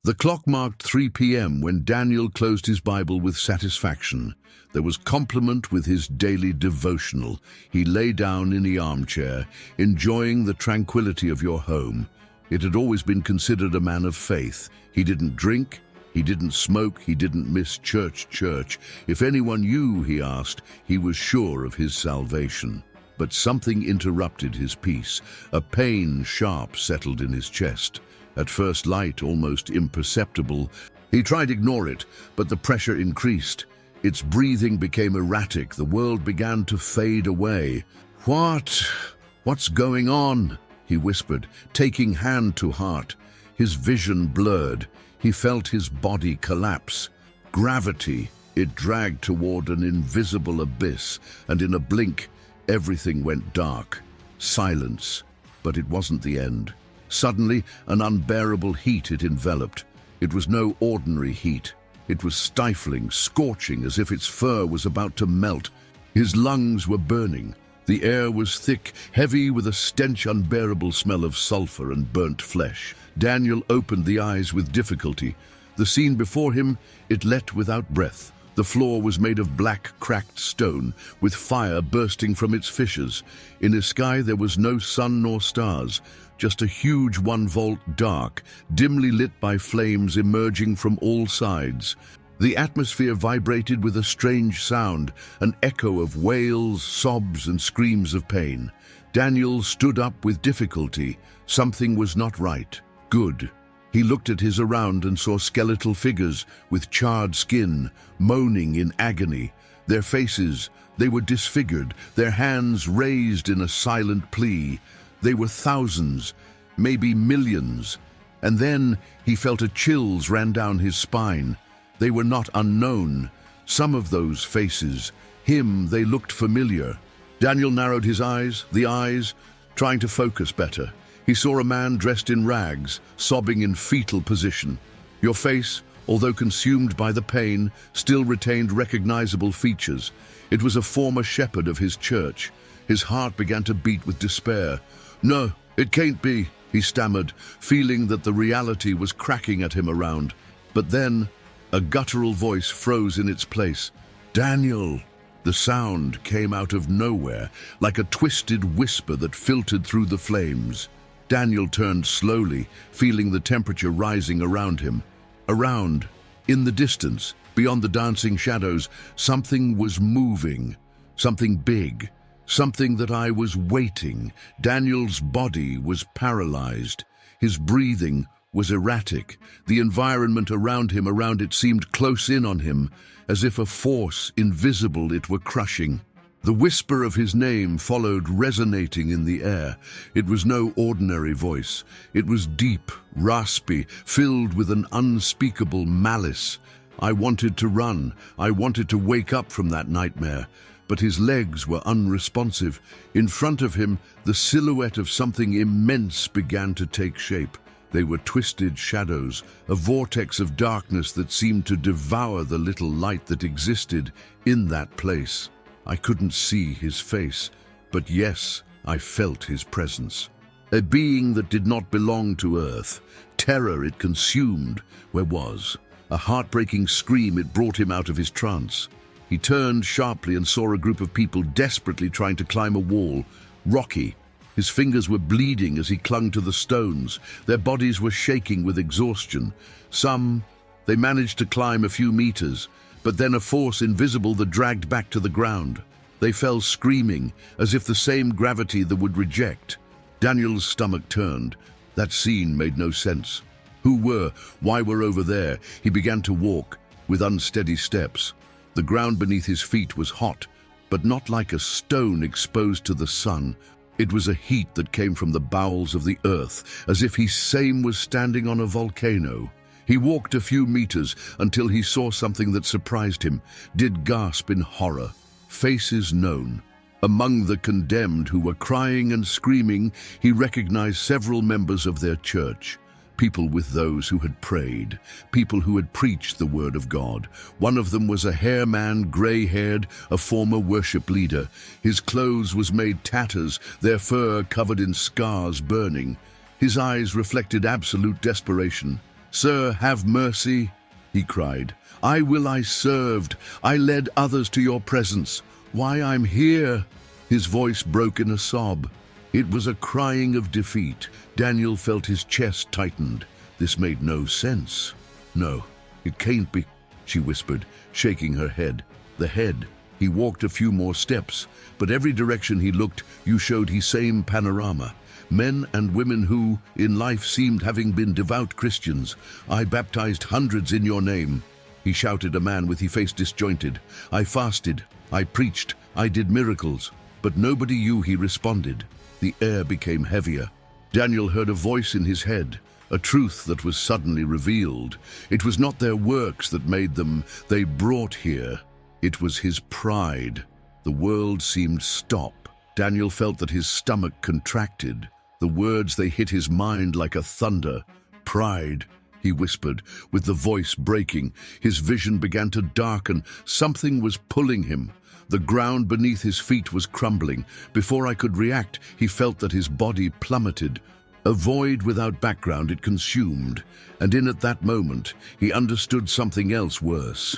The clock marked 3 p.m. when Daniel closed his Bible with satisfaction. There was complement with his daily devotional. He lay down in the armchair, enjoying the tranquility of your home. It had always been considered a man of faith. He didn't drink, he didn't smoke, he didn't miss church. If anyone knew, he asked, he was sure of his salvation. But something interrupted his peace. A pain sharp settled in his chest. At first light, almost imperceptible. He tried to ignore it, but the pressure increased. Its breathing became erratic. The world began to fade away. What's going on?" he whispered, taking hand to heart. His vision blurred. He felt his body collapse. Gravity, it dragged toward an invisible abyss, and in a blink, everything went dark. Silence, but it wasn't the end. Suddenly, an unbearable heat it enveloped. It was no ordinary heat. It was stifling, scorching, as if its fur was about to melt. His lungs were burning. The air was thick, heavy with a stench unbearable smell of sulfur and burnt flesh. Daniel opened the eyes with difficulty. The scene before him, it leapt without breath. The floor was made of black, cracked stone, with fire bursting from its fissures. In the sky there was no sun nor stars, just a huge 1 volt dark, dimly lit by flames emerging from all sides. The atmosphere vibrated with a strange sound, an echo of wails, sobs, and screams of pain. Daniel stood up with difficulty. Something was not right. Good. He looked at his around and saw skeletal figures with charred skin, moaning in agony. Their faces, they were disfigured, their hands raised in a silent plea. They were thousands, maybe millions. And then he felt a chills ran down his spine. They were not unknown. Some of those faces, they looked familiar. Daniel narrowed his eyes, trying to focus better. He saw a man dressed in rags, sobbing in fetal position. Your face, although consumed by the pain, still retained recognizable features. It was a former shepherd of his church. His heart began to beat with despair. "No, it can't be," he stammered, feeling that the reality was cracking at him around. But then, a guttural voice froze in its place. "Daniel!" The sound came out of nowhere, like a twisted whisper that filtered through the flames. Daniel turned slowly, feeling the temperature rising around him. Around, in the distance, beyond the dancing shadows, something was moving. Something big. Something that I was waiting. Daniel's body was paralyzed. His breathing was erratic. The environment around it seemed close in on him, as if a force invisible it were crushing. The whisper of his name followed, resonating in the air. It was no ordinary voice. It was deep, raspy, filled with an unspeakable malice. I wanted to run. I wanted to wake up from that nightmare. But his legs were unresponsive. In front of him, the silhouette of something immense began to take shape. They were twisted shadows, a vortex of darkness that seemed to devour the little light that existed in that place. I couldn't see his face, but yes, I felt his presence. A being that did not belong to Earth. Terror it consumed where was. A heartbreaking scream, it brought him out of his trance. He turned sharply and saw a group of people desperately trying to climb a wall. Rocky. His fingers were bleeding as he clung to the stones. Their bodies were shaking with exhaustion. They managed to climb a few meters, but then a force invisible that dragged back to the ground. They fell screaming, as if the same gravity that would reject. Daniel's stomach turned. That scene made no sense. Why were over there? He began to walk, with unsteady steps. The ground beneath his feet was hot, but not like a stone exposed to the sun. It was a heat that came from the bowels of the earth, as if he same was standing on a volcano. He walked a few meters until he saw something that surprised him, did gasp in horror. Faces known. Among the condemned who were crying and screaming, he recognized several members of their church. People with those who had prayed, people who had preached the word of God. One of them was a hair man, gray-haired, a former worship leader. His clothes was made tatters, their fur covered in scars burning. His eyes reflected absolute desperation. "Sir, have mercy," he cried. I served. I led others to your presence. Why, I'm here." His voice broke in a sob. It was a crying of defeat. Daniel felt his chest tightened. This made no sense. "No, it can't be," she whispered, shaking her head. The head. He walked a few more steps, but every direction he looked, you showed his same panorama. Men and women who, in life, seemed having been devout Christians. "I baptized hundreds in your name," he shouted, a man with his face disjointed. "I fasted, I preached, I did miracles, but nobody you," he responded. The air became heavier. Daniel heard a voice in his head, a truth that was suddenly revealed. It was not their works that made them, they brought here. It was his pride. The world seemed stop. Daniel felt that his stomach contracted. The words, they hit his mind like a thunder. "Pride," he whispered, with the voice breaking. His vision began to darken. Something was pulling him. The ground beneath his feet was crumbling. Before I could react, he felt that his body plummeted. A void without background it consumed, and in at that moment, he understood something else worse.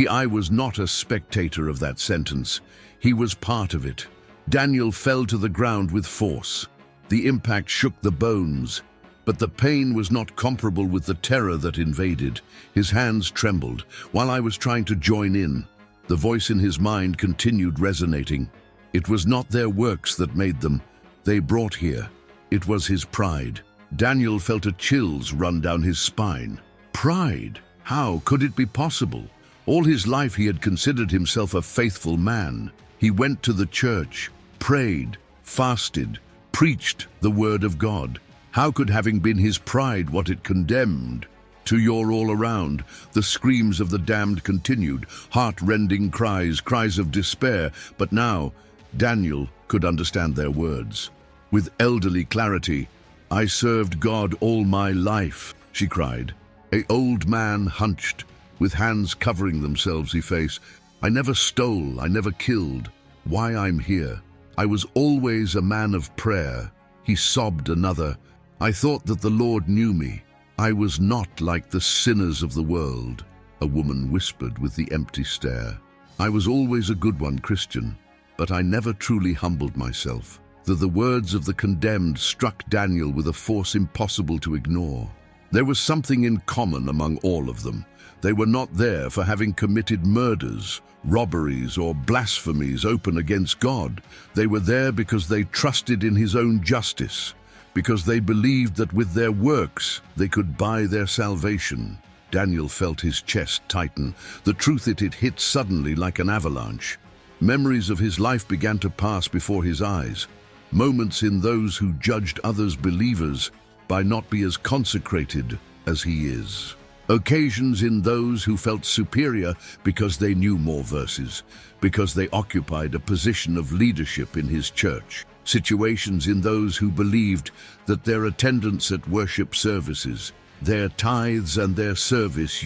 I was not a spectator of that sentence. He was part of it. Daniel fell to the ground with force. The impact shook the bones, but the pain was not comparable with the terror that invaded. His hands trembled, while I was trying to join in. The voice in his mind continued resonating. It was not their works that made them. They brought here. It was his pride. Daniel felt a chills run down his spine. Pride? How could it be possible? All his life he had considered himself a faithful man. He went to the church, prayed, fasted, preached the word of God. How could having been his pride what it condemned? To your all around, the screams of the damned continued, heart-rending cries of despair. But now, Daniel could understand their words. With elderly clarity, "I served God all my life," she cried. A old man hunched, with hands covering themselves, he faced. "I never stole, I never killed. Why, I'm here. I was always a man of prayer." He sobbed another. "I thought that the Lord knew me. I was not like the sinners of the world," a woman whispered with the empty stare. "I was always a good one, Christian, but I never truly humbled myself." The words of the condemned struck Daniel with a force impossible to ignore. There was something in common among all of them. They were not there for having committed murders, robberies, or blasphemies open against God. They were there because they trusted in his own justice, because they believed that with their works they could buy their salvation. Daniel felt his chest tighten. The truth it hit suddenly like an avalanche. Memories of his life began to pass before his eyes. Moments in those who judged others believers by not be as consecrated as he is. Occasions in those who felt superior because they knew more verses, because they occupied a position of leadership in his church. Situations in those who believed that their attendance at worship services, their tithes and their service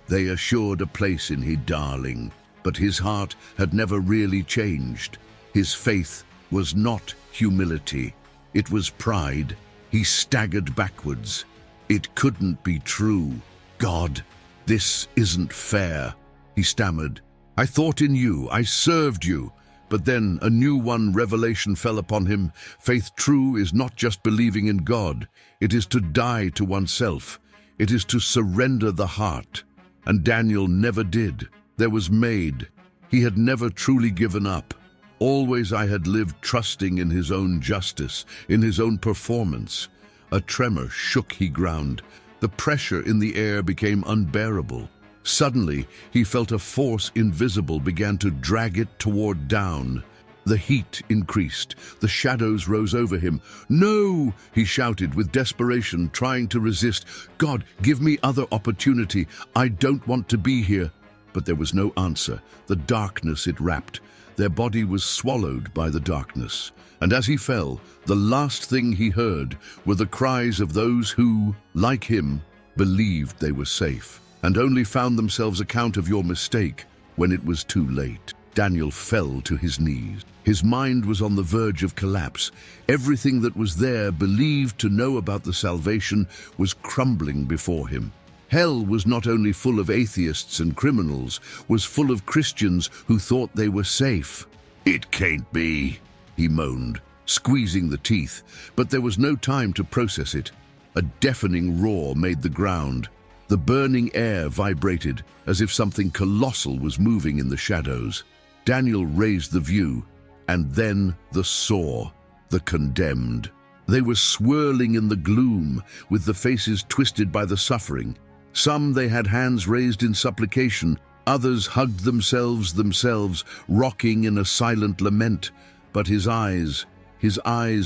they assured a place in his darling. But his heart had never really changed. His faith was not humility. It was pride. He staggered backwards. It couldn't be true. "God, this isn't fair," he stammered. "I thought in you, I served you." But then a new revelation fell upon him. Faith true is not just believing in God. It is to die to oneself. It is to surrender the heart. And Daniel never did. There was made. He had never truly given up. Always I had lived trusting in his own justice, in his own performance. A tremor shook he ground. The pressure in the air became unbearable. Suddenly, he felt a force invisible began to drag it toward down. The heat increased. The shadows rose over him. "No!" he shouted with desperation, trying to resist. "God, give me other opportunity. I don't want to be here." But there was no answer. The darkness it wrapped. Their body was swallowed by the darkness. And as he fell, the last thing he heard were the cries of those who, like him, believed they were safe, and only found themselves account of your mistake when it was too late. Daniel fell to his knees. His mind was on the verge of collapse. Everything that was there, believed to know about the salvation, was crumbling before him. Hell was not only full of atheists and criminals, was full of Christians who thought they were safe. "It can't be," he moaned, squeezing the teeth, but there was no time to process it. A deafening roar made the ground. The burning air vibrated as if something colossal was moving in the shadows. Daniel raised the view, and then the saw, the condemned. They were swirling in the gloom, with the faces twisted by the suffering. Some they had hands raised in supplication, others hugged themselves, rocking in a silent lament. But his eyes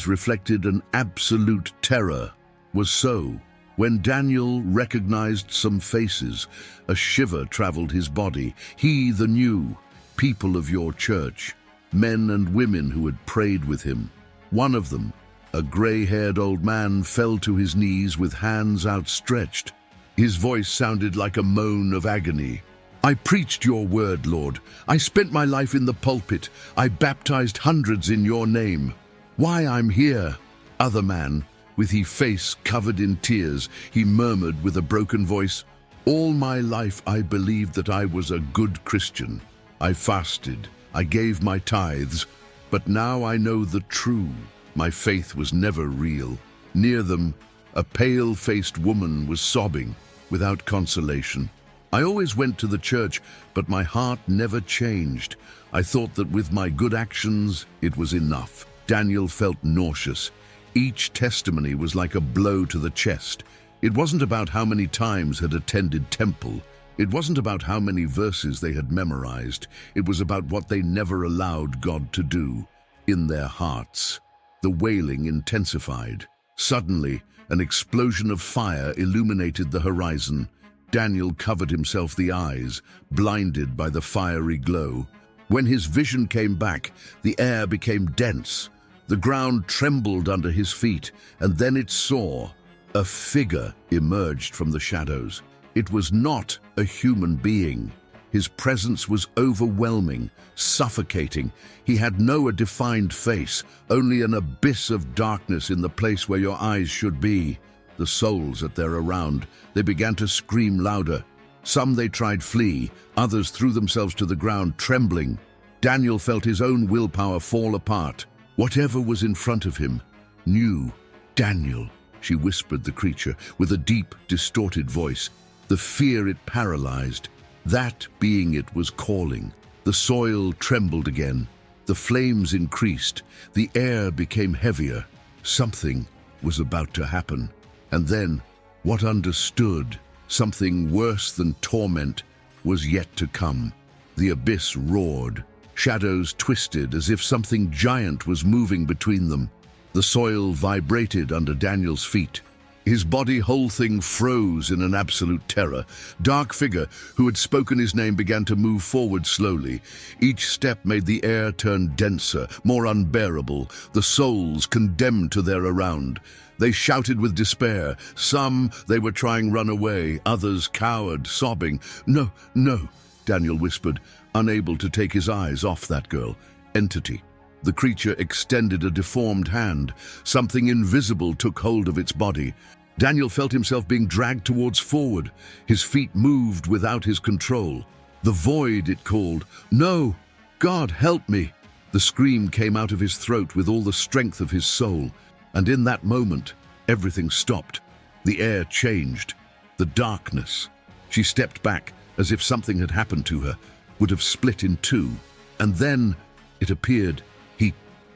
reflected an absolute terror. Was so. When Daniel recognized some faces, a shiver traveled his body. He, the new people of your church, men and women who had prayed with him. One of them, a gray-haired old man, fell to his knees with hands outstretched. His voice sounded like a moan of agony. "I preached your word, Lord. I spent my life in the pulpit. I baptized hundreds in your name. Why I'm here?" Other man, with his face covered in tears, he murmured with a broken voice, "All my life I believed that I was a good Christian. I fasted, I gave my tithes, but now I know the true. My faith was never real." Near them, a pale-faced woman was sobbing, without consolation. "I always went to the church, but my heart never changed. I thought that with my good actions, it was enough." Daniel felt nauseous. Each testimony was like a blow to the chest. It wasn't about how many times had attended temple. It wasn't about how many verses they had memorized. It was about what they never allowed God to do in their hearts. The wailing intensified. Suddenly, an explosion of fire illuminated the horizon. Daniel covered himself the eyes, blinded by the fiery glow. When his vision came back, the air became dense. The ground trembled under his feet, and then it saw. A figure emerged from the shadows. It was not a human being. His presence was overwhelming, suffocating. He had no defined face, only an abyss of darkness in the place where your eyes should be. The souls that they're around, they began to scream louder. Some they tried flee, others threw themselves to the ground, trembling. Daniel felt his own willpower fall apart. Whatever was in front of him knew. "Daniel," she whispered the creature with a deep, distorted voice. The fear it paralyzed. That being it was calling. The soil trembled again. The flames increased. The air became heavier. Something was about to happen. And then, what understood, something worse than torment, was yet to come. The abyss roared. Shadows twisted as if something giant was moving between them. The soil vibrated under Daniel's feet. His body whole thing froze in an absolute terror. Dark figure who had spoken his name began to move forward slowly. Each step made the air turn denser, more unbearable. The souls condemned to their around. They shouted with despair. Some, they were trying run away. Others cowered, sobbing. "No, no," Daniel whispered, unable to take his eyes off that girl. Entity. The creature extended a deformed hand. Something invisible took hold of its body. Daniel felt himself being dragged towards forward. His feet moved without his control. "The void," it called. "No! God, help me!" The scream came out of his throat with all the strength of his soul. And in that moment, everything stopped. The air changed. The darkness. She stepped back, as if something had happened to her, would have split in two. And then, it appeared,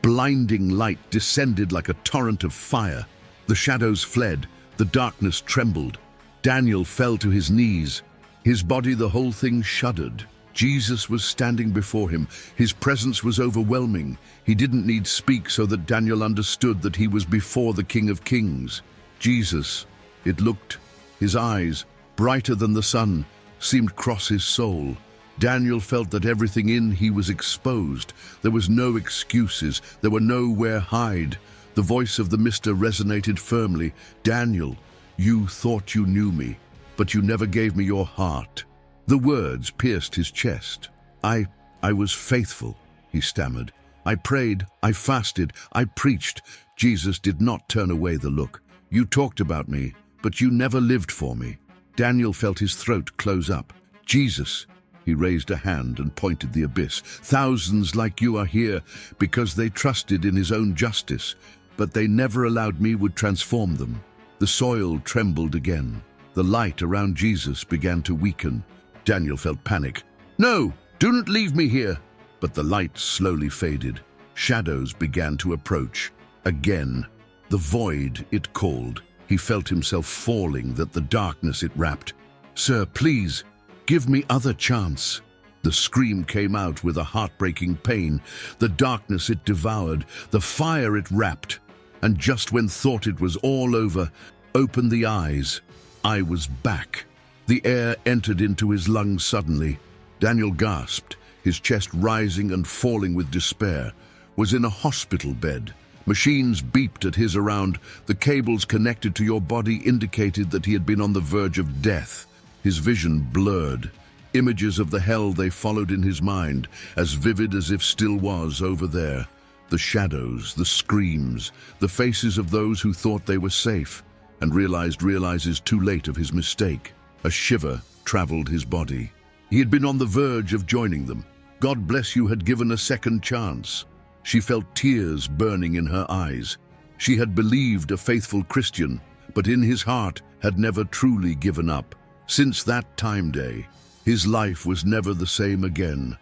blinding light descended like a torrent of fire. The shadows fled. The darkness trembled. Daniel fell to his knees. His body, the whole thing, shuddered. Jesus was standing before him. His presence was overwhelming. He didn't need speak so that Daniel understood that he was before the King of Kings. Jesus, it looked. His eyes, brighter than the sun, seemed cross his soul. Daniel felt that everything in he was exposed. There was no excuses. There were nowhere hide. The voice of the Mister resonated firmly. "Daniel, you thought you knew me, but you never gave me your heart." The words pierced his chest. I I was faithful, he stammered. I prayed, I fasted, I preached. Jesus did not turn away the look. You talked about me, but you never lived for me. Daniel felt his throat close up. Jesus, he raised a hand and pointed the abyss. Thousands like you are here because they trusted in his own justice, but they never allowed me would transform them. The soil trembled again. The light around Jesus began to weaken. Daniel felt panic. No, do not leave me here. But the light slowly faded. Shadows began to approach. Again, the void it called. He felt himself falling, that the darkness it wrapped. Sir, please, give me other chance. The scream came out with a heartbreaking pain. The darkness it devoured, the fire it wrapped. And just when thought it was all over, opened the eyes. I was back. The air entered into his lungs suddenly. Daniel gasped, his chest rising and falling with despair, was in a hospital bed. Machines beeped at his around. The cables connected to your body indicated that he had been on the verge of death. His vision blurred. Images of the hell they followed in his mind, as vivid as if still was over there. The shadows, the screams, the faces of those who thought they were safe, and realizes too late of his mistake. A shiver traveled his body. He had been on the verge of joining them. God bless you had given a second chance. She felt tears burning in her eyes. She had believed a faithful Christian, but in his heart had never truly given up. Since that time day, his life was never the same again,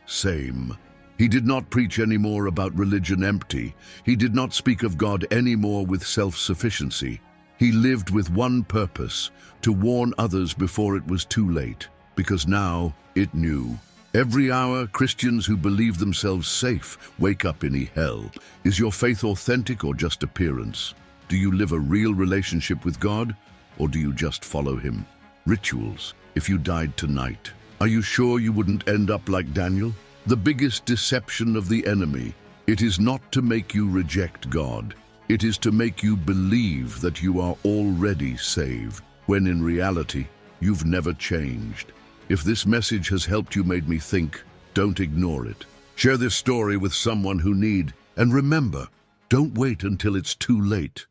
He did not preach anymore about religion empty. He did not speak of God anymore with self-sufficiency. He lived with one purpose, to warn others before it was too late, because now it knew. Every hour, Christians who believe themselves safe wake up in hell. Is your faith authentic or just appearance? Do you live a real relationship with God, or do you just follow him? Rituals. If you died tonight, are you sure you wouldn't end up like Daniel? The biggest deception of the enemy. It is not to make you reject God. It is to make you believe that you are already saved, when in reality, you've never changed. If this message has helped you, made me think, don't ignore it. Share this story with someone who needs, and remember, don't wait until it's too late.